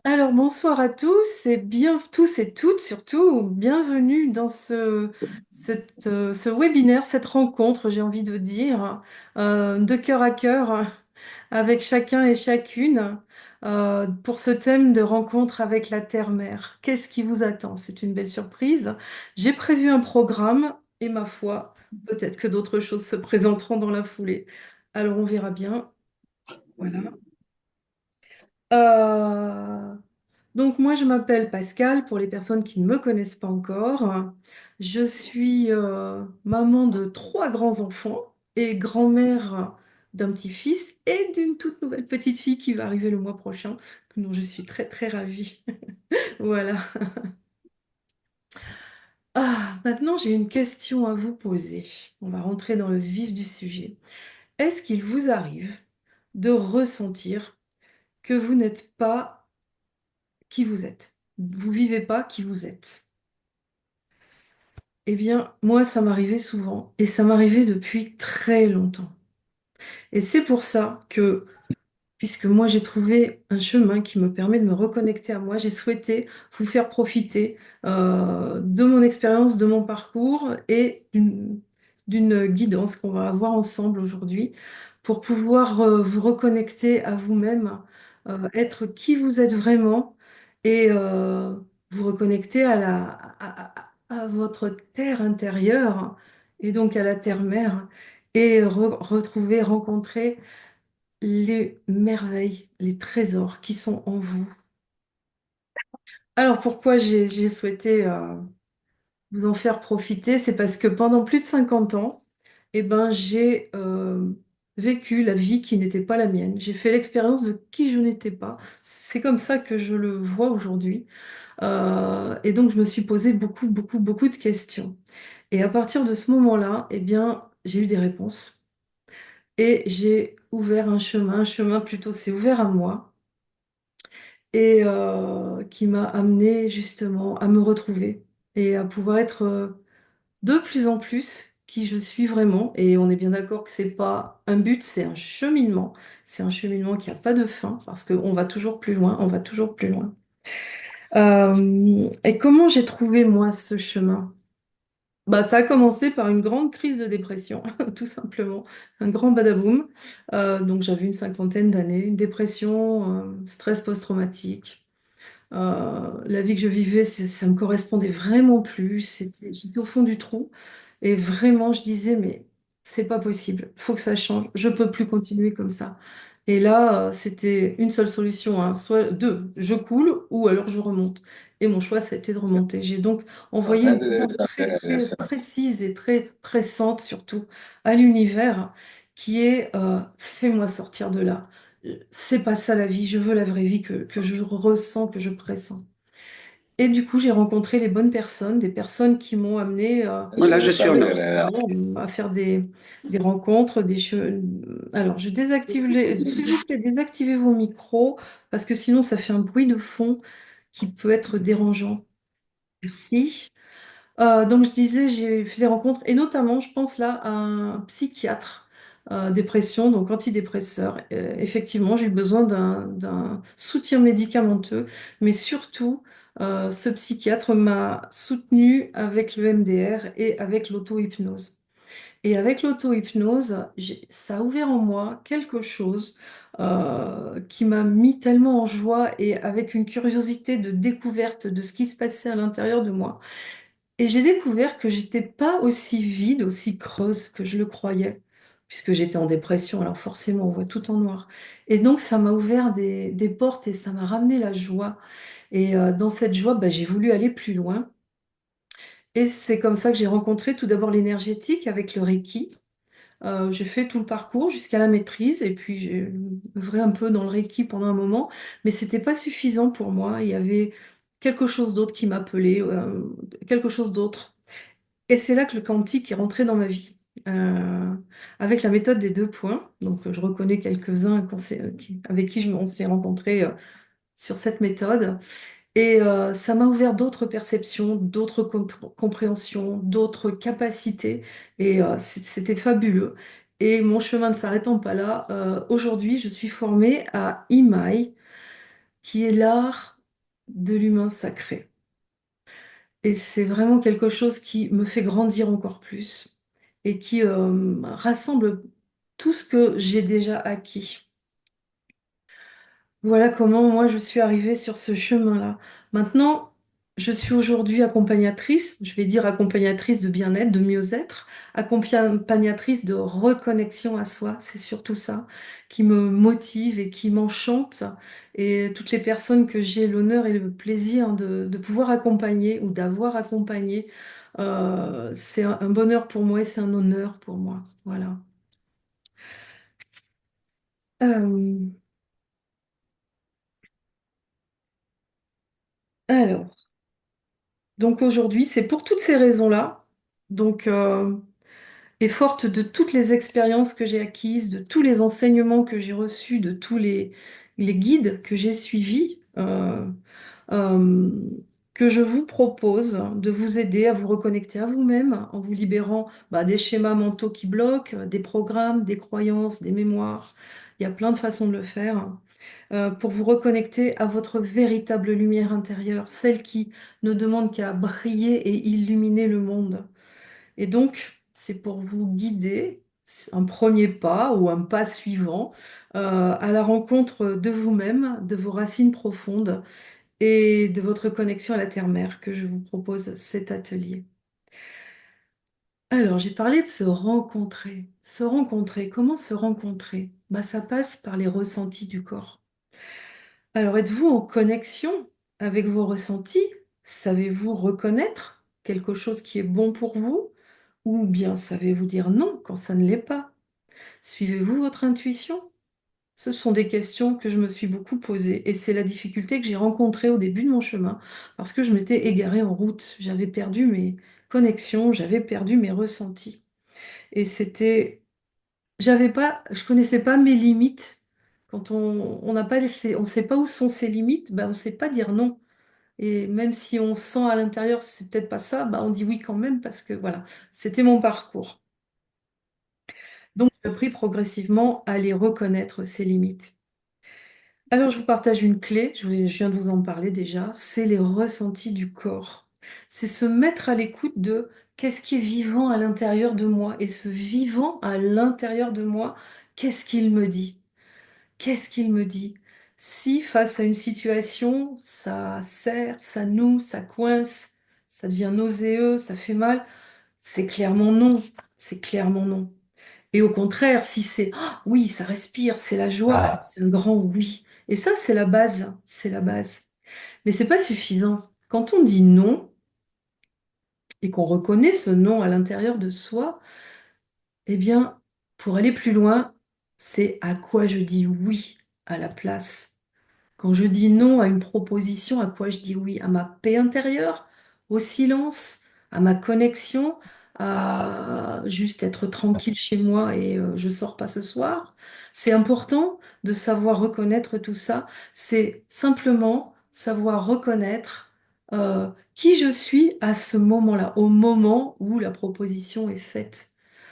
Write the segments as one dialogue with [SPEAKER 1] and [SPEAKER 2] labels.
[SPEAKER 1] Alors bonsoir à tous et bien tous et toutes surtout, bienvenue dans ce webinaire, cette rencontre, j'ai envie de dire, de cœur à cœur avec chacun et chacune pour ce thème de rencontre avec la Terre-Mère. Qu'est-ce qui vous attend? C'est une belle surprise. J'ai prévu un programme et ma foi, peut-être que d'autres choses se présenteront dans la foulée. Alors on verra bien. Voilà. Euh, Donc moi, je m'appelle Pascal, pour les personnes qui ne me connaissent pas encore. Je suis maman de trois grands-enfants et grand-mère d'un petit-fils et d'une toute nouvelle petite fille qui va arriver le mois prochain, dont je suis très très ravie. Voilà. Maintenant, j'ai une question à vous poser. On va rentrer dans le vif du sujet. Est-ce qu'il vous arrive de ressentir que vous n'êtes pas qui vous êtes? Vous vivez pas qui vous êtes? Eh bien, moi, ça m'arrivait souvent et ça m'arrivait depuis très longtemps. Et c'est pour ça que, puisque moi, j'ai trouvé un chemin qui me permet de me reconnecter à moi, j'ai souhaité vous faire profiter de mon expérience, de mon parcours et d'une guidance qu'on va avoir ensemble aujourd'hui pour pouvoir vous reconnecter à vous-même, être qui vous êtes vraiment et vous reconnecter à votre terre intérieure et donc à la terre-mère et retrouver, rencontrer les merveilles, les trésors qui sont en vous. Alors pourquoi j'ai souhaité vous en faire profiter? C'est parce que pendant plus de 50 ans, eh ben, j'ai vécu la vie qui n'était pas la mienne. J'ai fait l'expérience de qui je n'étais pas. C'est comme ça que je le vois aujourd'hui. Et donc je me suis posé beaucoup, beaucoup, beaucoup de questions. Et à partir de ce moment-là, eh bien, j'ai eu des réponses. Et j'ai ouvert un chemin plutôt s'est ouvert à moi et qui m'a amené justement à me retrouver et à pouvoir être de plus en plus qui je suis vraiment. Et on est bien d'accord que c'est pas un but, c'est un cheminement. C'est un cheminement qui n'a pas de fin parce qu'on va toujours plus loin, on va toujours plus loin. Et comment j'ai trouvé moi ce chemin? Bah, ça a commencé par une grande crise de dépression, tout simplement, un grand badaboum. Donc j'avais une cinquantaine d'années, une dépression, stress post-traumatique. La vie que je vivais, ça me correspondait vraiment plus. J'étais au fond du trou. Et vraiment, je disais, mais c'est pas possible, faut que ça change. Je peux plus continuer comme ça. Et là, c'était une seule solution, hein, soit deux, je coule ou alors je remonte. Et mon choix, ça a été de remonter. J'ai donc envoyé une demande très, très précise et très pressante, surtout à l'univers, qui est fais-moi sortir de là. C'est pas ça la vie, je veux la vraie vie que je ressens, que je pressens. Et du coup, j'ai rencontré les bonnes personnes, des personnes qui m'ont amené
[SPEAKER 2] Voilà, je suis en ordre.
[SPEAKER 1] à faire des rencontres, Alors, je désactive s'il vous plaît, désactivez vos micros parce que sinon, ça fait un bruit de fond qui peut être dérangeant. Merci. Donc, je disais, j'ai fait des rencontres et notamment, je pense là à un psychiatre, dépression, donc antidépresseur. Effectivement, j'ai eu besoin d'un soutien médicamenteux, mais surtout, ce psychiatre m'a soutenu avec le MDR et avec l'auto-hypnose. Et avec l'auto-hypnose, ça a ouvert en moi quelque chose qui m'a mis tellement en joie et avec une curiosité de découverte de ce qui se passait à l'intérieur de moi. Et j'ai découvert que j'étais pas aussi vide, aussi creuse que je le croyais, puisque j'étais en dépression, alors forcément on voit tout en noir. Et donc ça m'a ouvert des portes et ça m'a ramené la joie. Et dans cette joie, bah, j'ai voulu aller plus loin. Et c'est comme ça que j'ai rencontré tout d'abord l'énergétique avec le Reiki. J'ai fait tout le parcours jusqu'à la maîtrise et puis j'ai œuvré un peu dans le Reiki pendant un moment, mais c'était pas suffisant pour moi. Il y avait quelque chose d'autre qui m'appelait, quelque chose d'autre. Et c'est là que le quantique est rentré dans ma vie, avec la méthode des deux points. Donc, je reconnais quelques-uns avec qui on s'est rencontrés sur cette méthode. Et ça m'a ouvert d'autres perceptions, d'autres compréhensions, d'autres capacités. Et c'était fabuleux. Et mon chemin ne s'arrêtant pas là, aujourd'hui, je suis formée à IMAI, qui est l'art de l'humain sacré. Et c'est vraiment quelque chose qui me fait grandir encore plus et qui rassemble tout ce que j'ai déjà acquis. Voilà comment moi je suis arrivée sur ce chemin-là. Maintenant, je suis aujourd'hui accompagnatrice, je vais dire accompagnatrice de bien-être, de mieux-être, accompagnatrice de reconnexion à soi. C'est surtout ça qui me motive et qui m'enchante. Et toutes les personnes que j'ai l'honneur et le plaisir de pouvoir accompagner ou d'avoir accompagné, c'est un bonheur pour moi et c'est un honneur pour moi. Voilà. Euh, alors. Donc aujourd'hui, c'est pour toutes ces raisons-là, donc, et forte de toutes les expériences que j'ai acquises, de tous les enseignements que j'ai reçus, de tous les guides que j'ai suivis, euh, que je vous propose de vous aider à vous reconnecter à vous-même en vous libérant des schémas mentaux qui bloquent, des programmes, des croyances, des mémoires. Il y a plein de façons de le faire pour vous reconnecter à votre véritable lumière intérieure, celle qui ne demande qu'à briller et illuminer le monde. Et donc, c'est pour vous guider un premier pas ou un pas suivant à la rencontre de vous-même, de vos racines profondes et de votre connexion à la terre-mère que je vous propose cet atelier. Alors, j'ai parlé de se rencontrer. Se rencontrer, comment se rencontrer? Ça passe par les ressentis du corps. Alors, êtes-vous en connexion avec vos ressentis? Savez-vous reconnaître quelque chose qui est bon pour vous? Ou bien savez-vous dire non quand ça ne l'est pas? Suivez-vous votre intuition? Ce sont des questions que je me suis beaucoup posées et c'est la difficulté que j'ai rencontrée au début de mon chemin parce que je m'étais égarée en route. J'avais perdu mes connexions, j'avais perdu mes ressentis. Et je connaissais pas mes limites. Quand on n'a pas laissé, on ne sait pas où sont ses limites, on ne sait pas dire non. Et même si on sent à l'intérieur, c'est peut-être pas ça, on dit oui quand même parce que voilà, c'était mon parcours. Donc, j'ai appris progressivement à les reconnaître, ces limites. Alors, je vous partage une clé, je viens de vous en parler déjà, c'est les ressentis du corps. C'est se mettre à l'écoute de qu'est-ce qui est vivant à l'intérieur de moi. Et ce vivant à l'intérieur de moi, qu'est-ce qu'il me dit? Qu'est-ce qu'il me dit? Si face à une situation, ça serre, ça noue, ça coince, ça devient nauséeux, ça fait mal, c'est clairement non. C'est clairement non. Et au contraire, si c'est ah, oui, ça respire, c'est la joie, c'est un grand oui. Et ça, c'est la base, c'est la base. Mais c'est pas suffisant. Quand on dit non et qu'on reconnaît ce non à l'intérieur de soi, eh bien, pour aller plus loin, c'est à quoi je dis oui à la place. Quand je dis non à une proposition, à quoi je dis oui? À ma paix intérieure, au silence, à ma connexion, à juste être tranquille chez moi et je sors pas ce soir. C'est important de savoir reconnaître tout ça. C'est simplement savoir reconnaître qui je suis à ce moment-là, au moment où la proposition est faite.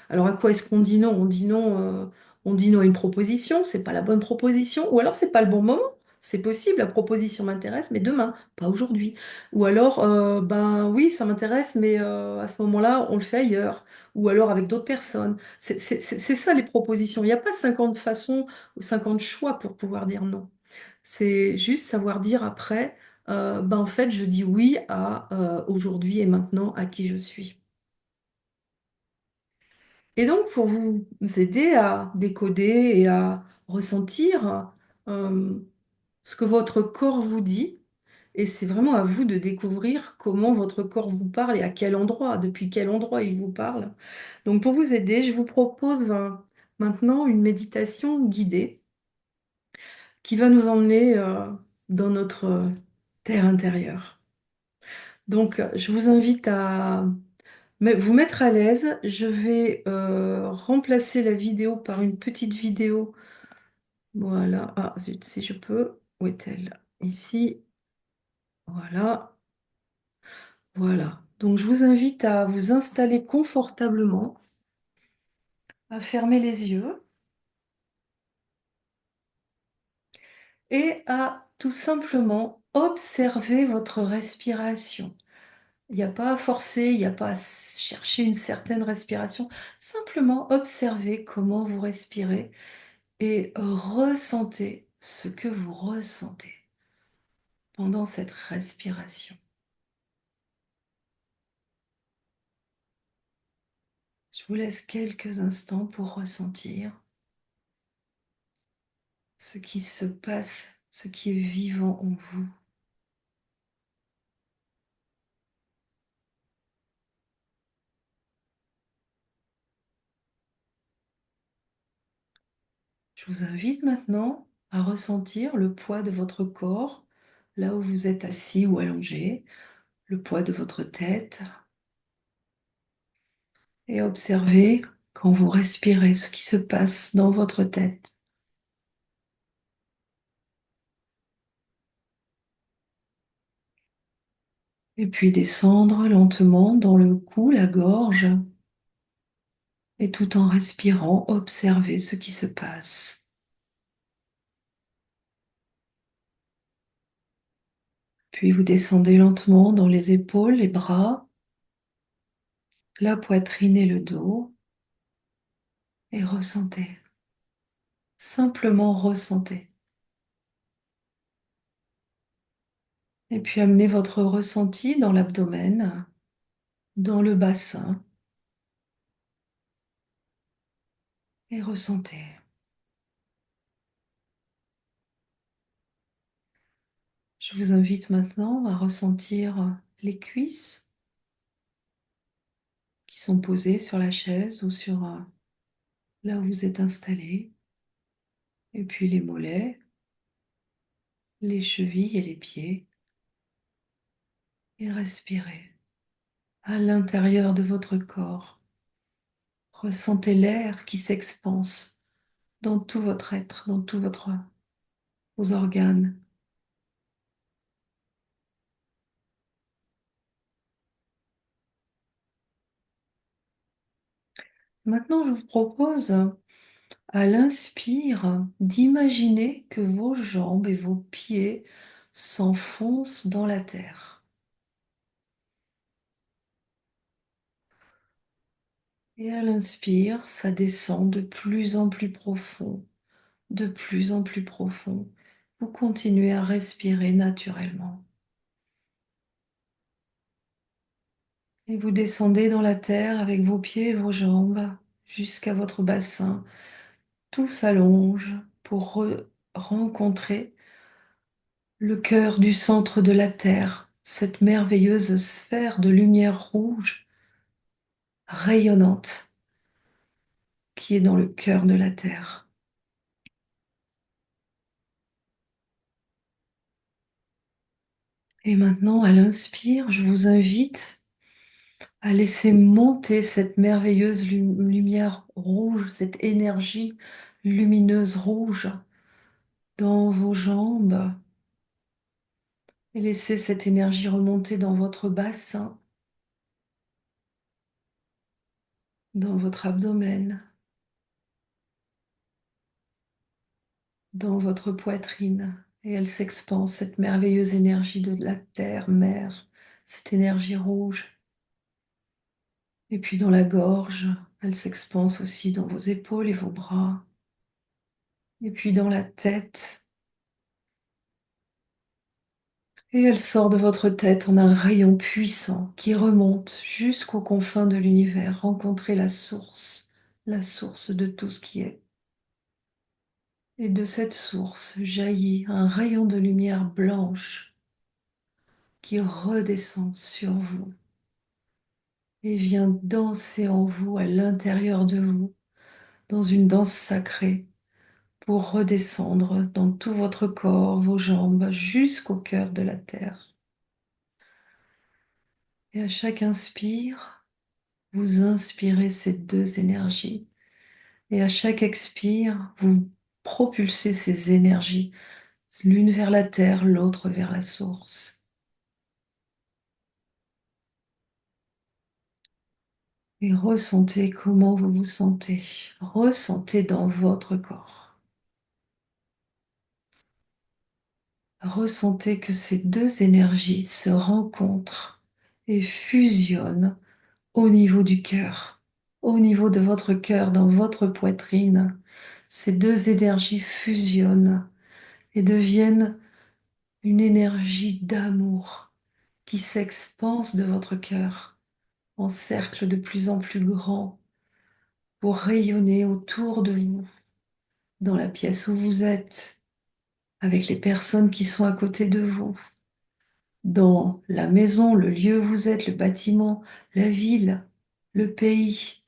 [SPEAKER 1] Alors à quoi est-ce qu'on dit non? On dit non à une proposition, c'est pas la bonne proposition, ou alors c'est pas le bon moment. C'est possible, la proposition m'intéresse, mais demain, pas aujourd'hui. Ou alors, ben oui, ça m'intéresse, mais à ce moment-là, on le fait ailleurs. Ou alors avec d'autres personnes. C'est ça les propositions. Il n'y a pas 50 façons ou 50 choix pour pouvoir dire non. C'est juste savoir dire après, en fait, je dis oui à aujourd'hui et maintenant à qui je suis. Et donc, pour vous aider à décoder et à ressentir euh, ce que votre corps vous dit, et c'est vraiment à vous de découvrir comment votre corps vous parle et à quel endroit, depuis quel endroit il vous parle. Donc, pour vous aider, je vous propose maintenant une méditation guidée qui va nous emmener dans notre terre intérieure. Donc, je vous invite à vous mettre à l'aise. Je vais remplacer la vidéo par une petite vidéo. Voilà. Ah, zut, si je peux. Où est-elle? Ici. Voilà. Voilà. Donc, je vous invite à vous installer confortablement, à fermer les yeux et à tout simplement observez votre respiration. Il n'y a pas à forcer, il n'y a pas à chercher une certaine respiration. Simplement observez comment vous respirez et ressentez ce que vous ressentez pendant cette respiration. Je vous laisse quelques instants pour ressentir ce qui se passe, ce qui est vivant en vous. Je vous invite maintenant à ressentir le poids de votre corps, là où vous êtes assis ou allongé, le poids de votre tête, et observer quand vous respirez ce qui se passe dans votre tête. Et puis descendre lentement dans le cou, la gorge, et tout en respirant, observer ce qui se passe. Puis vous descendez lentement dans les épaules, les bras, la poitrine et le dos, et ressentez. Simplement ressentez. Et puis amenez votre ressenti dans l'abdomen, dans le bassin, et ressentez. Je vous invite maintenant à ressentir les cuisses qui sont posées sur la chaise ou sur là où vous êtes installé, et puis les mollets, les chevilles et les pieds, et respirez à l'intérieur de votre corps. Ressentez l'air qui s'expanse dans tout votre être, dans tous vos organes. Maintenant, je vous propose, à l'inspire, d'imaginer que vos jambes et vos pieds s'enfoncent dans la terre. Et à l'inspire, ça descend de plus en plus profond, de plus en plus profond. Vous continuez à respirer naturellement. Et vous descendez dans la terre avec vos pieds et vos jambes jusqu'à votre bassin. Tout s'allonge pour rencontrer le cœur du centre de la terre, cette merveilleuse sphère de lumière rouge rayonnante qui est dans le cœur de la terre. Et maintenant, à l'inspire, je vous invite à laisser monter cette merveilleuse lumière rouge, cette énergie lumineuse rouge dans vos jambes, et laissez cette énergie remonter dans votre bassin, dans votre abdomen, dans votre poitrine. Et elle s'expanse, cette merveilleuse énergie de la terre, mère, cette énergie rouge. Et puis dans la gorge, elle s'expanse aussi dans vos épaules et vos bras. Et puis dans la tête. Et elle sort de votre tête en un rayon puissant qui remonte jusqu'aux confins de l'univers, rencontrer la source de tout ce qui est. Et de cette source jaillit un rayon de lumière blanche qui redescend sur vous et vient danser en vous, à l'intérieur de vous, dans une danse sacrée, pour redescendre dans tout votre corps, vos jambes, jusqu'au cœur de la terre. Et à chaque inspire, vous inspirez ces deux énergies. Et à chaque expire, vous propulsez ces énergies, l'une vers la terre, l'autre vers la source. Et ressentez comment vous vous sentez. Ressentez dans votre corps. Ressentez que ces deux énergies se rencontrent et fusionnent au niveau du cœur, au niveau de votre cœur, dans votre poitrine. Ces deux énergies fusionnent et deviennent une énergie d'amour qui s'expanse de votre cœur en cercle de plus en plus grand pour rayonner autour de vous, dans la pièce où vous êtes, avec les personnes qui sont à côté de vous, dans la maison, le lieu où vous êtes, le bâtiment, la ville, le pays,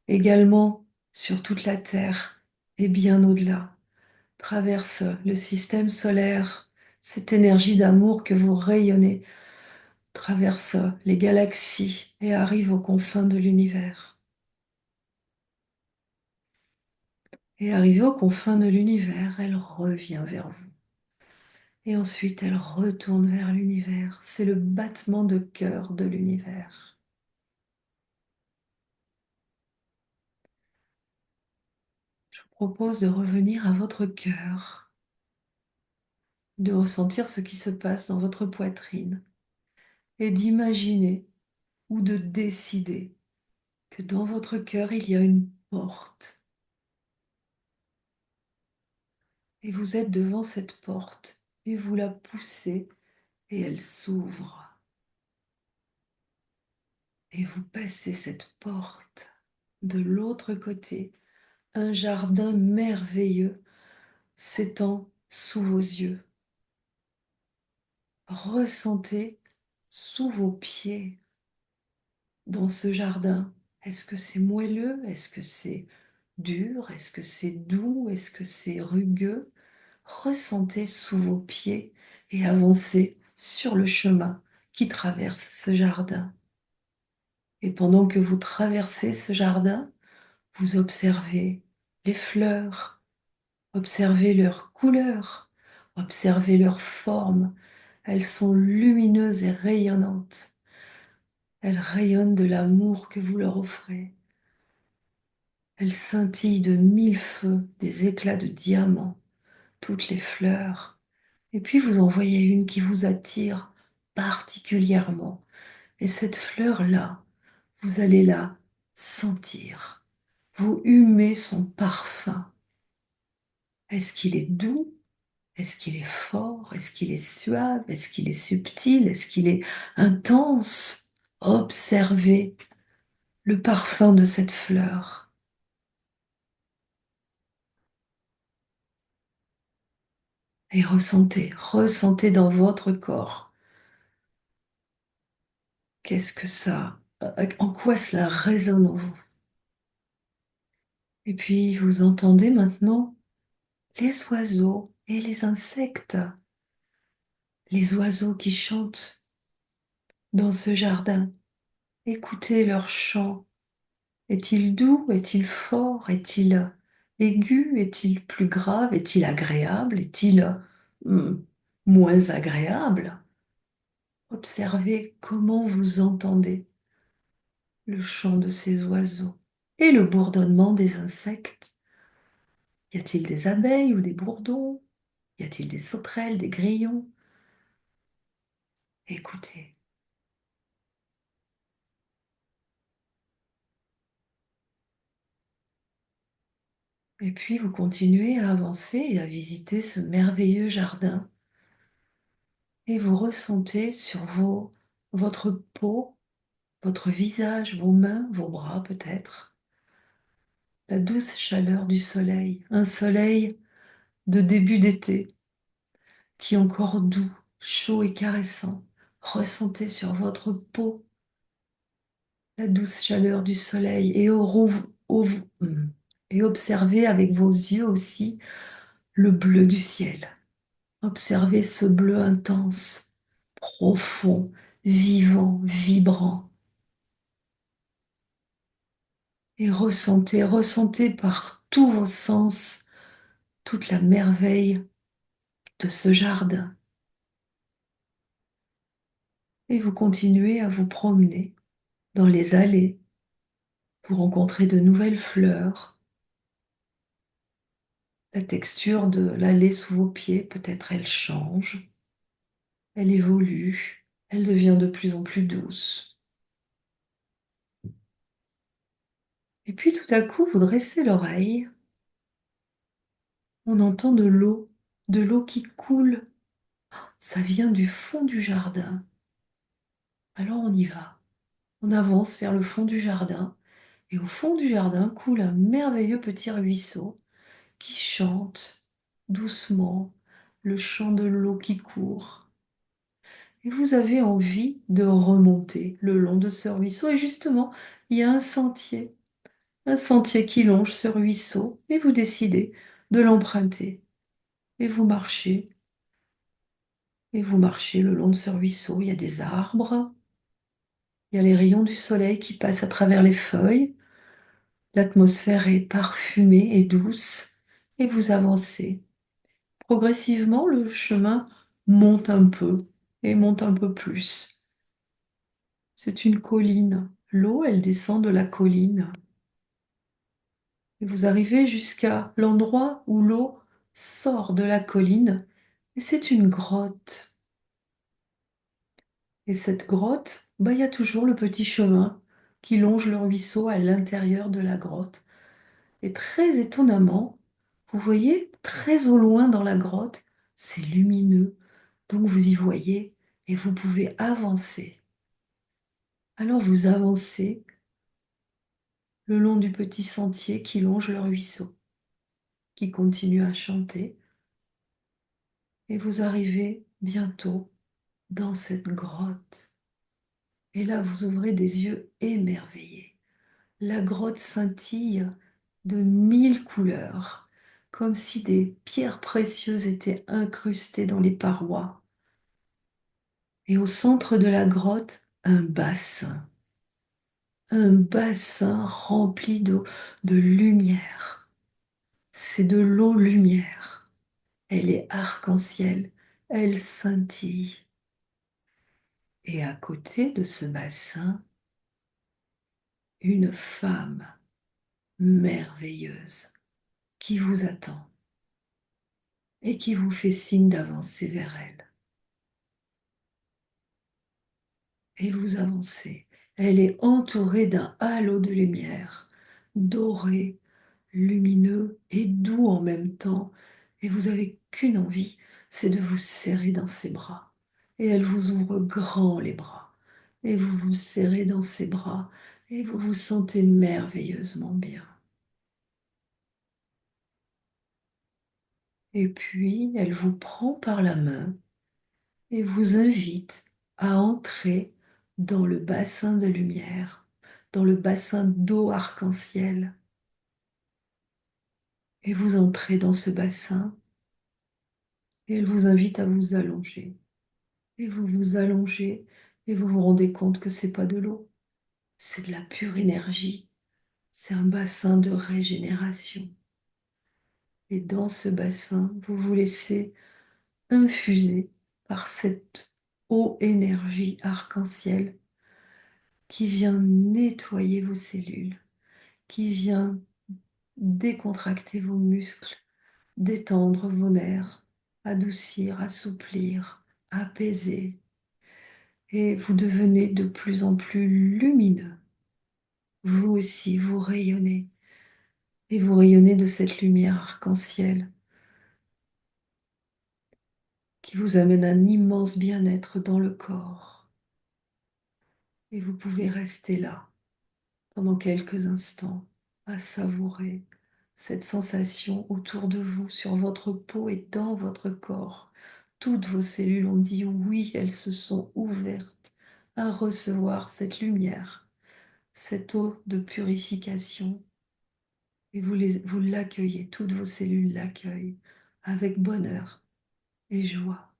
[SPEAKER 1] également sur toute la Terre et bien au-delà. Traverse le système solaire, cette énergie d'amour que vous rayonnez, traverse les galaxies et arrive aux confins de l'univers. Et arrivée aux confins de l'univers, elle revient vers vous. Et ensuite, elle retourne vers l'univers. C'est le battement de cœur de l'univers. Je vous propose de revenir à votre cœur, de ressentir ce qui se passe dans votre poitrine et d'imaginer ou de décider que dans votre cœur, il y a une porte. Et vous êtes devant cette porte et vous la poussez et elle s'ouvre. Et vous passez cette porte. De l'autre côté, un jardin merveilleux s'étend sous vos yeux. Ressentez sous vos pieds dans ce jardin. Est-ce que c'est moelleux? Est-ce que c'est dur? Est-ce que c'est doux? Est-ce que c'est rugueux? Ressentez sous vos pieds et avancez sur le chemin qui traverse ce jardin. Et pendant que vous traversez ce jardin, vous observez les fleurs, observez leurs couleurs, observez leurs formes. Elles sont lumineuses et rayonnantes. Elles rayonnent de l'amour que vous leur offrez. Elles scintillent de mille feux, des éclats de diamants, toutes les fleurs. Et puis vous en voyez une qui vous attire particulièrement. Et cette fleur-là, vous allez la sentir. Vous humez son parfum. Est-ce qu'il est doux? Est-ce qu'il est fort? Est-ce qu'il est suave? Est-ce qu'il est subtil? Est-ce qu'il est intense? Observez le parfum de cette fleur et ressentez dans votre corps. Qu'est-ce que ça, en quoi cela résonne en vous? Et puis vous entendez maintenant les oiseaux et les insectes, les oiseaux qui chantent dans ce jardin. Écoutez leur chant. Est-il doux? Est-il fort? Est-il aigu? Est-il plus grave? Est-il agréable? Est-il hmm, moins agréable? Observez comment vous entendez le chant de ces oiseaux et le bourdonnement des insectes. Y a-t-il des abeilles ou des bourdons? Y a-t-il des sauterelles, des grillons? Écoutez. Et puis vous continuez à avancer et à visiter ce merveilleux jardin. Et vous ressentez sur votre peau, votre visage, vos mains, vos bras peut-être, la douce chaleur du soleil, un soleil de début d'été qui est encore doux, chaud et caressant. Ressentez sur votre peau la douce chaleur du soleil au- et observez avec vos yeux aussi le bleu du ciel. Observez ce bleu intense, profond, vivant, vibrant. Et ressentez par tous vos sens toute la merveille de ce jardin. Et vous continuez à vous promener dans les allées pour rencontrer de nouvelles fleurs. La texture de l'allée sous vos pieds, peut-être elle change. Elle évolue, elle devient de plus en plus douce. Et puis tout à coup, vous dressez l'oreille, on entend de l'eau qui coule. Ça vient du fond du jardin. Alors on y va. On avance vers le fond du jardin. Et au fond du jardin coule un merveilleux petit ruisseau qui chante doucement le chant de l'eau qui court. Et vous avez envie de remonter le long de ce ruisseau. Et justement, il y a un sentier qui longe ce ruisseau. Et vous décidez de l'emprunter. Et vous marchez le long de ce ruisseau. Il y a des arbres, il y a les rayons du soleil qui passent à travers les feuilles. L'atmosphère est parfumée et douce. Et vous avancez. Progressivement, le chemin monte un peu et monte un peu plus. C'est une colline. L'eau, elle descend de la colline. Et vous arrivez jusqu'à l'endroit où l'eau sort de la colline. Et c'est une grotte. Et cette grotte, bah, il y a toujours le petit chemin qui longe le ruisseau à l'intérieur de la grotte. Et très étonnamment, vous voyez, très au loin dans la grotte, c'est lumineux. Donc vous y voyez et vous pouvez avancer. Alors vous avancez le long du petit sentier qui longe le ruisseau, qui continue à chanter, et vous arrivez bientôt dans cette grotte. Et là, vous ouvrez des yeux émerveillés. La grotte scintille de 1000 couleurs, comme si des pierres précieuses étaient incrustées dans les parois. Et au centre de la grotte, un bassin rempli d'eau, de lumière. C'est de l'eau lumière. Elle est arc-en-ciel, elle scintille. Et à côté de ce bassin, une femme merveilleuse qui vous attend et qui vous fait signe d'avancer vers elle. Et vous avancez. Elle est entourée d'un halo de lumière, doré, lumineux et doux en même temps. Et vous avez qu'une envie, c'est de vous serrer dans ses bras. Et elle vous ouvre grand les bras. Et vous vous serrez dans ses bras. Et vous vous sentez merveilleusement bien. Et puis, elle vous prend par la main et vous invite à entrer dans le bassin de lumière, dans le bassin d'eau arc-en-ciel. Et vous entrez dans ce bassin et elle vous invite à vous allonger. Et vous vous allongez et vous vous rendez compte que c'est pas de l'eau, c'est de la pure énergie. C'est un bassin de régénération. Et dans ce bassin, vous vous laissez infuser par cette eau énergie arc-en-ciel qui vient nettoyer vos cellules, qui vient décontracter vos muscles, détendre vos nerfs, adoucir, assouplir, apaiser. Et vous devenez de plus en plus lumineux. Vous aussi, vous rayonnez. Et vous rayonnez de cette lumière arc-en-ciel qui vous amène un immense bien-être dans le corps. Et vous pouvez rester là pendant quelques instants à savourer cette sensation autour de vous, sur votre peau et dans votre corps. Toutes vos cellules ont dit oui, elles se sont ouvertes à recevoir cette lumière, cette eau de purification. Et vous l'accueillez, toutes vos cellules l'accueillent avec bonheur et joie.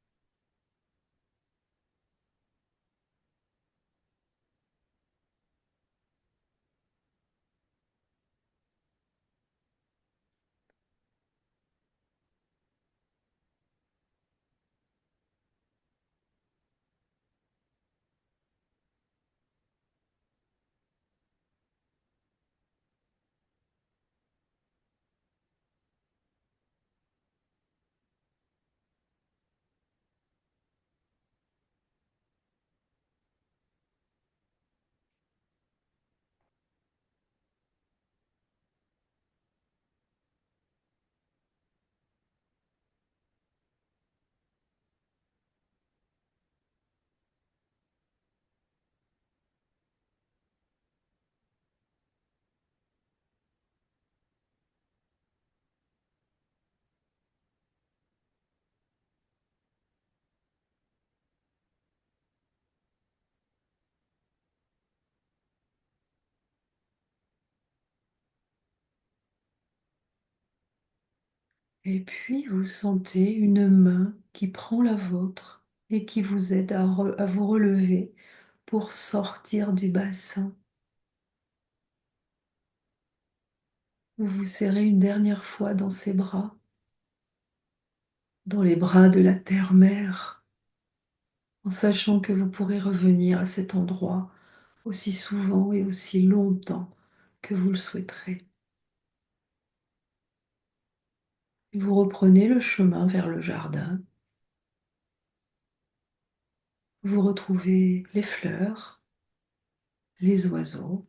[SPEAKER 1] Et puis vous sentez une main qui prend la vôtre et qui vous aide à vous relever pour sortir du bassin. Vous vous serrez une dernière fois dans ses bras, dans les bras de la terre-mère, en sachant que vous pourrez revenir à cet endroit aussi souvent et aussi longtemps que vous le souhaiterez. Vous reprenez le chemin vers le jardin. Vous retrouvez les fleurs, les oiseaux,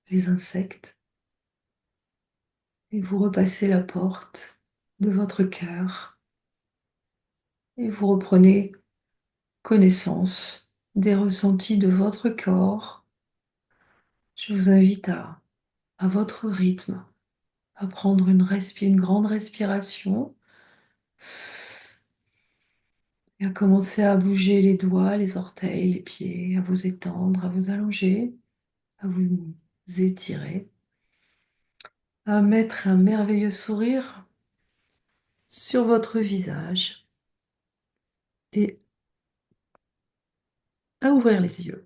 [SPEAKER 1] les insectes, et vous repassez la porte de votre cœur et vous reprenez connaissance des ressentis de votre corps. Je vous invite à votre rythme, à prendre une grande respiration et à commencer à bouger les doigts, les orteils, les pieds, à vous étendre, à vous allonger, à vous étirer, à mettre un merveilleux sourire sur votre visage et à ouvrir les yeux.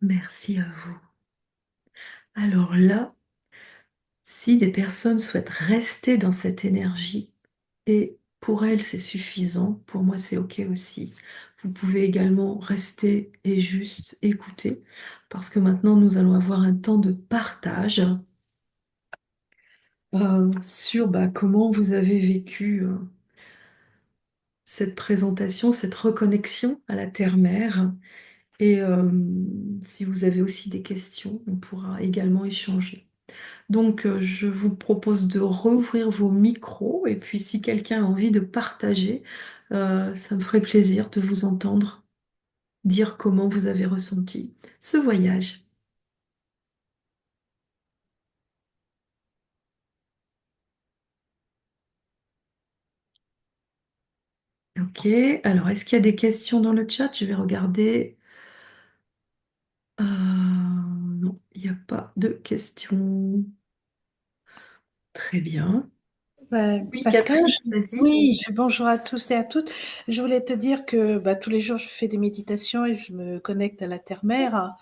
[SPEAKER 1] Merci à vous. Alors là, si des personnes souhaitent rester dans cette énergie, et pour elles c'est suffisant, pour moi c'est OK aussi, vous pouvez également rester et juste écouter, parce que maintenant nous allons avoir un temps de partage sur comment vous avez vécu cette présentation, cette reconnexion à la terre-mère. Et si vous avez aussi des questions, on pourra également échanger. Donc, je vous propose de rouvrir vos micros et puis si quelqu'un a envie de partager, ça me ferait plaisir de vous entendre dire comment vous avez ressenti ce voyage. Ok, alors est-ce qu'il y a des questions dans le chat? Je vais regarder. Non, il n'y a pas de questions. Très bien. Oui,
[SPEAKER 2] Pascal,
[SPEAKER 1] Catherine, vas-y.
[SPEAKER 2] oui, bonjour à tous et à toutes. Je voulais te dire que tous les jours, je fais des méditations et je me connecte à la terre-mère,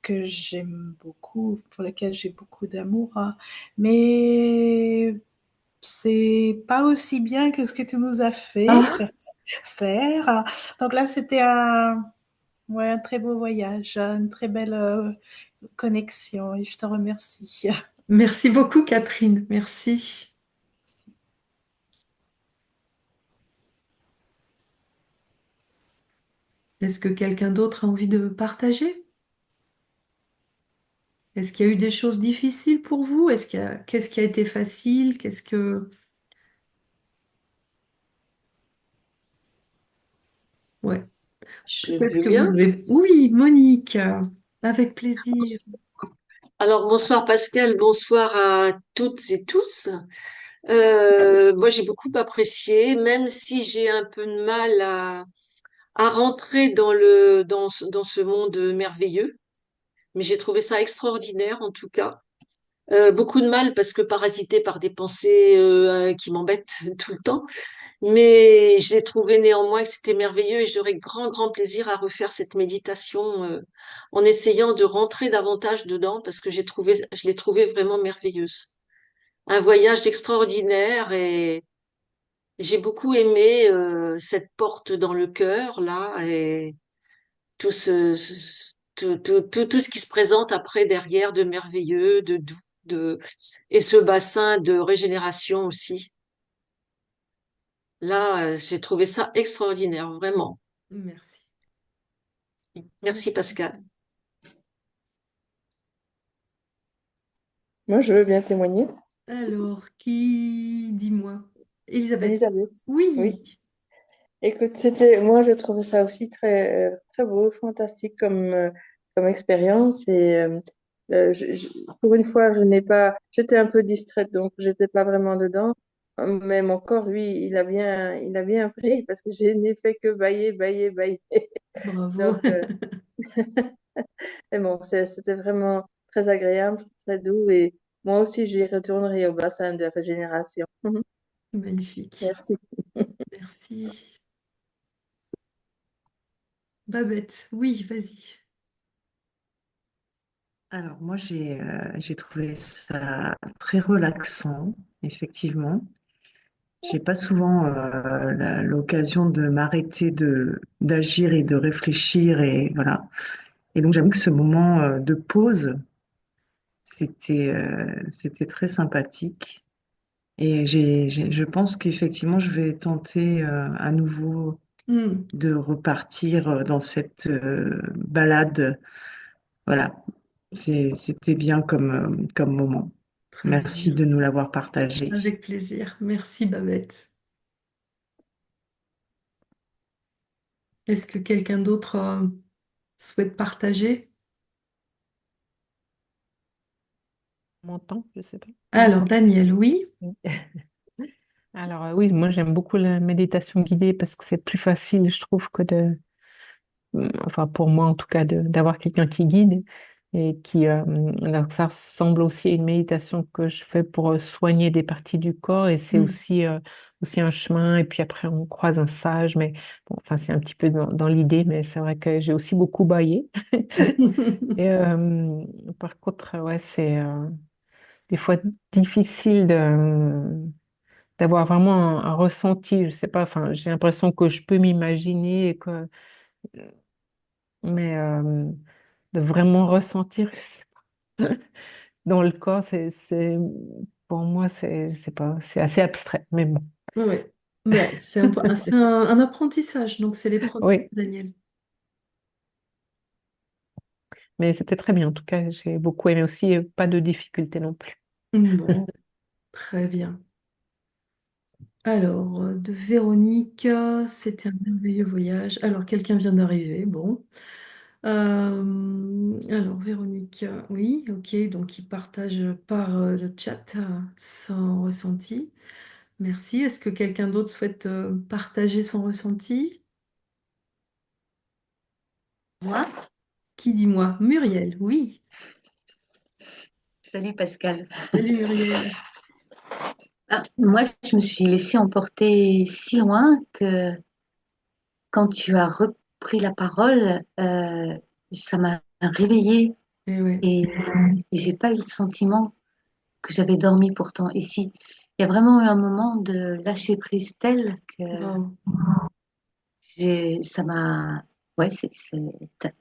[SPEAKER 2] que j'aime beaucoup, pour laquelle j'ai beaucoup d'amour, mais c'est pas aussi bien que ce que tu nous as fait
[SPEAKER 1] Ah,
[SPEAKER 2] faire. Donc là, c'était un très beau voyage, une très belle connexion et je te remercie.
[SPEAKER 1] merci beaucoup, Catherine. Merci. Est-ce que quelqu'un d'autre a envie de partager? Est-ce qu'il y a eu des choses difficiles pour vous? Qu'est-ce qui a été facile? Qu'est-ce que... Ouais,
[SPEAKER 3] Je
[SPEAKER 1] peut-être
[SPEAKER 3] veux
[SPEAKER 1] que vous
[SPEAKER 3] bien.
[SPEAKER 1] avez... Oui, Monique, avec plaisir.
[SPEAKER 3] Alors, bonsoir Pascal, bonsoir à toutes et tous. Moi, j'ai beaucoup apprécié, même si j'ai un peu de mal à rentrer dans ce monde merveilleux. Mais j'ai trouvé ça extraordinaire, en tout cas. Beaucoup de mal parce que parasité par des pensées qui m'embêtent tout le temps. Mais j'ai trouvé néanmoins que c'était merveilleux et j'aurais grand plaisir à refaire cette méditation en essayant de rentrer davantage dedans parce que je l'ai trouvé vraiment merveilleuse. Un voyage extraordinaire et j'ai beaucoup aimé cette porte dans le cœur là et tout ce qui se présente après derrière de merveilleux, de doux, et ce bassin de régénération aussi. Là, j'ai trouvé ça extraordinaire, vraiment.
[SPEAKER 1] Merci.
[SPEAKER 3] Merci Pascal.
[SPEAKER 4] Moi, je veux bien témoigner.
[SPEAKER 1] Alors, qui... Dis-moi. Elisabeth.
[SPEAKER 4] Elisabeth, oui.
[SPEAKER 1] Oui,
[SPEAKER 4] Écoute, moi, je trouvais ça aussi très beau, fantastique comme expérience. Et pour une fois, j'étais un peu distraite, donc j'étais pas vraiment dedans. Mais mon corps, lui, il a bien pris parce que je n'ai fait que bailler, bailler, bailler.
[SPEAKER 1] bravo.
[SPEAKER 4] Donc, Mais bon, c'était vraiment très agréable, très doux et moi aussi, j'y retournerai au bassin de régénération.
[SPEAKER 1] Magnifique.
[SPEAKER 4] Merci.
[SPEAKER 1] Merci. Babette, oui, vas-y.
[SPEAKER 5] Alors moi j'ai trouvé ça très relaxant, effectivement. J'ai pas souvent l'occasion de m'arrêter de d'agir et de réfléchir et voilà. Et donc j'avoue que ce moment de pause, c'était très sympathique. Et je pense qu'effectivement je vais tenter à nouveau
[SPEAKER 1] Hmm,
[SPEAKER 5] de repartir dans cette balade. Voilà, c'était bien comme moment.
[SPEAKER 1] très
[SPEAKER 5] Merci
[SPEAKER 1] bien.
[SPEAKER 5] de nous l'avoir partagé.
[SPEAKER 1] Avec plaisir. Merci, Babette. Est-ce que quelqu'un d'autre souhaite partager?
[SPEAKER 6] On m'entend? Je sais pas. Oui.
[SPEAKER 1] Alors, Daniel, oui.
[SPEAKER 6] Oui. Alors, oui, moi j'aime beaucoup la méditation guidée parce que c'est plus facile, je trouve, enfin pour moi en tout cas, d'avoir quelqu'un qui guide et alors ça ressemble aussi à une méditation que je fais pour soigner des parties du corps et c'est
[SPEAKER 1] Hmm.
[SPEAKER 6] aussi un chemin et puis après on croise un sage, mais bon, enfin c'est un petit peu dans l'idée, mais c'est vrai que j'ai aussi beaucoup baillé. Et par contre, ouais, c'est des fois difficile d'avoir vraiment un ressenti, je sais pas, enfin, j'ai l'impression que je peux m'imaginer, mais de vraiment ressentir je sais pas, dans le corps, pour moi, c'est pas, c'est assez abstrait, mais bon,
[SPEAKER 1] Ouais. Bah, c'est un apprentissage, donc c'est les premiers,
[SPEAKER 6] oui,
[SPEAKER 1] Daniel.
[SPEAKER 6] mais c'était très bien, en tout cas, j'ai beaucoup aimé aussi, et pas de difficulté non plus.
[SPEAKER 1] Bon, très bien. Alors, de Véronique, c'était un merveilleux voyage. Alors, quelqu'un vient d'arriver, bon. Alors, Véronique, oui, ok, donc il partage par le chat son ressenti. Merci. Est-ce que quelqu'un d'autre souhaite partager son ressenti?
[SPEAKER 7] Moi,
[SPEAKER 1] Qui dit moi? Muriel, oui.
[SPEAKER 7] salut Pascal.
[SPEAKER 1] Salut Muriel.
[SPEAKER 7] Ah, moi, je me suis laissée emporter si loin que quand tu as repris la parole, ça m'a réveillée
[SPEAKER 1] Eh ouais,
[SPEAKER 7] et j'ai pas eu le sentiment que j'avais dormi pourtant. Et si, il y a vraiment eu un moment de lâcher prise tel que
[SPEAKER 1] bravo.
[SPEAKER 7] ça m'a, ouais,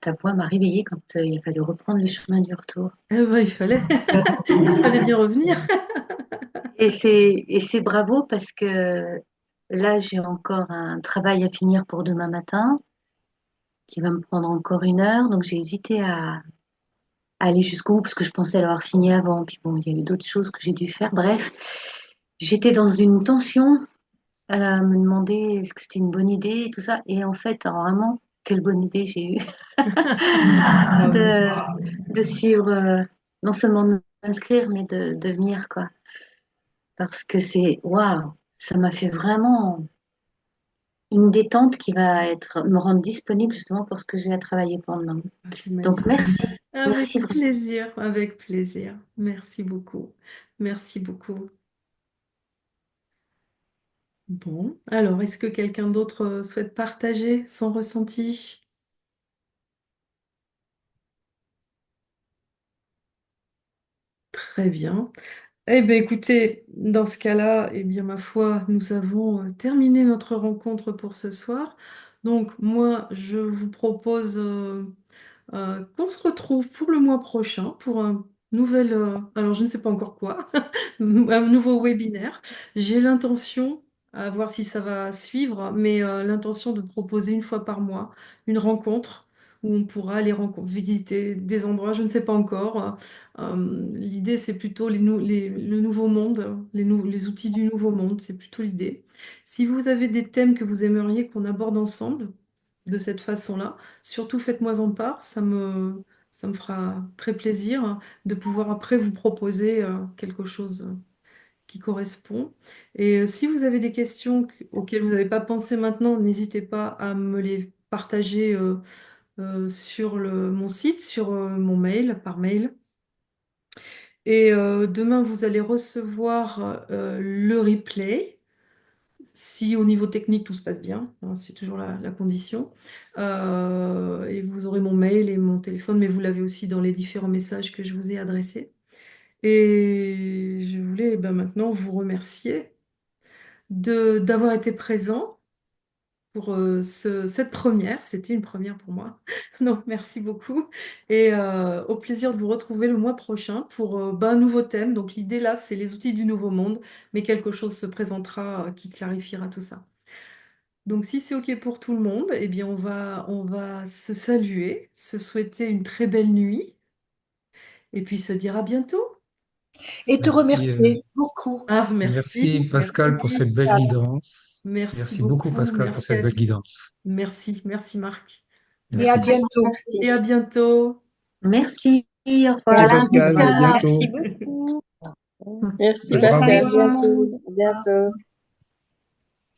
[SPEAKER 7] ta voix m'a réveillée quand il a fallu reprendre le chemin du retour.
[SPEAKER 1] Eh ben, il fallait, il fallait bien revenir.
[SPEAKER 7] Et c'est bravo parce que là, j'ai encore un travail à finir pour demain matin qui va me prendre encore 1 heure. Donc, j'ai hésité à aller jusqu'au bout parce que je pensais l'avoir fini avant. Puis bon, il y a eu d'autres choses que j'ai dû faire. Bref, j'étais dans une tension à me demander est-ce que c'était une bonne idée et tout ça. Et en fait, alors vraiment, quelle bonne idée j'ai eue
[SPEAKER 1] Bravo.
[SPEAKER 7] de suivre, non seulement de m'inscrire, mais de venir, quoi. Parce que waouh, ça m'a fait vraiment une détente qui va me rendre disponible justement pour ce que j'ai à travailler pour demain.
[SPEAKER 1] Ah, c'est
[SPEAKER 7] Donc
[SPEAKER 1] magnifique.
[SPEAKER 7] merci, merci
[SPEAKER 1] Avec
[SPEAKER 7] vraiment.
[SPEAKER 1] plaisir, avec plaisir. Merci beaucoup. Merci beaucoup. Bon, alors, est-ce que quelqu'un d'autre souhaite partager son ressenti? Très bien. Eh bien, écoutez, dans ce cas-là, eh bien, ma foi, nous avons terminé notre rencontre pour ce soir. Donc, moi, je vous propose qu'on se retrouve pour le mois prochain pour un nouvel, alors je ne sais pas encore quoi, un nouveau webinaire. J'ai l'intention, à voir si ça va suivre, mais l'intention de proposer une fois par mois une rencontre où on pourra aller visiter des endroits, je ne sais pas encore. L'idée, c'est plutôt le nouveau monde, les outils du nouveau monde, c'est plutôt l'idée. Si vous avez des thèmes que vous aimeriez qu'on aborde ensemble de cette façon-là, surtout faites-moi en part, ça me fera très plaisir de pouvoir après vous proposer quelque chose qui correspond. Et si vous avez des questions auxquelles vous n'avez pas pensé maintenant, n'hésitez pas à me les partager sur mon site, sur mon mail, par mail. Et demain, vous allez recevoir le replay. Si au niveau technique tout se passe bien, hein, c'est toujours la condition. Et vous aurez mon mail et mon téléphone, mais vous l'avez aussi dans les différents messages que je vous ai adressés. Et je voulais maintenant vous remercier d'avoir été présent pour cette première. C'était une première pour moi. Donc merci beaucoup. Et au plaisir de vous retrouver le mois prochain pour un nouveau thème. Donc l'idée là, c'est les outils du nouveau monde, mais quelque chose se présentera qui clarifiera tout ça. Donc si c'est OK pour tout le monde, eh bien on va se saluer, se souhaiter une très belle nuit et puis se dire à bientôt.
[SPEAKER 2] Et te
[SPEAKER 8] Merci,
[SPEAKER 2] remercier beaucoup.
[SPEAKER 1] Ah, merci,
[SPEAKER 8] merci Pascal pour cette belle guidance.
[SPEAKER 1] merci
[SPEAKER 8] Merci beaucoup
[SPEAKER 1] beaucoup,
[SPEAKER 8] Pascal pour
[SPEAKER 1] merci
[SPEAKER 8] cette belle guidance.
[SPEAKER 1] merci Marc.
[SPEAKER 2] Et à
[SPEAKER 8] Merci.
[SPEAKER 2] bientôt.
[SPEAKER 1] Et à
[SPEAKER 7] Merci.
[SPEAKER 1] bientôt.
[SPEAKER 7] Merci, au
[SPEAKER 2] Et
[SPEAKER 8] Merci
[SPEAKER 2] à
[SPEAKER 7] revoir.
[SPEAKER 8] Pascal, à
[SPEAKER 2] bientôt.
[SPEAKER 8] bientôt.
[SPEAKER 7] Merci beaucoup.
[SPEAKER 4] Merci
[SPEAKER 8] Au revoir.
[SPEAKER 4] Pascal, à
[SPEAKER 2] Au revoir.
[SPEAKER 4] bientôt. À bientôt.